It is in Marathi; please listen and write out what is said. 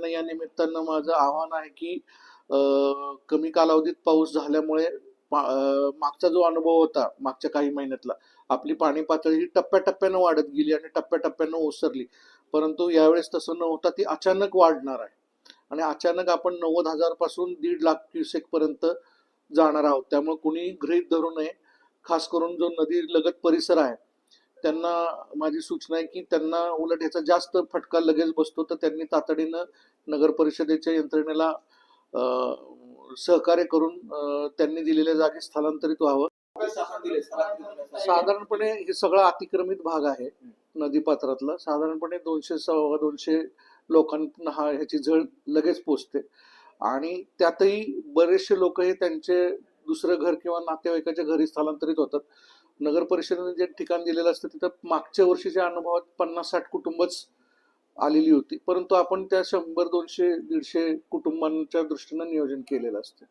शेतकऱ्यांना या निमित्तानं माझं आव्हान आहे की कमी कालावधीत पाऊस झाल्यामुळे मागचा जो अनुभव होता मागच्या काही महिन्यातला, आपली पाणी पातळी ही टप्प्याटप्प्यानं वाढत गेली आणि टप्प्याटप्प्यानं ओसरली. परंतु यावेळेस तसं न होता ती अचानक वाढणार आहे आणि अचानक आपण 90,000 पासून 1.5 लाख क्युसेक पर्यंत जाणार आहोत. त्यामुळे कुणी गृहीत धरू नये. खास करून जो नदी लगत परिसर आहे त्यांना माझी सूचना आहे की त्यांना उलट याचा जास्त फटका लगेच बसतो, तर त्यांनी तातडीनं नगर परिषदेच्या यंत्रणेला सहकार्य करून त्यांनी दिलेल्या जागी स्थलांतरित व्हावं. साधारणपणे हे सगळा अतिक्रमित भाग आहे नदीपात्रातला. साधारणपणे 200-250 लोकांना ह्याची झळ लगेच पोचते आणि त्यातही बरेचसे लोक हे त्यांचे दुसरं घर किंवा नातेवाईकाच्या घरी स्थलांतरित होतात. नगर परिषदेने जे ठिकाण दिलेलं असतं तिथं मागच्या वर्षीच्या अनुभवात 50-60 कुटुंबच आलेली होती, परंतु आपण त्या 100-200-150 कुटुंबांच्या दृष्टीनं नियोजन केलेलं असतं.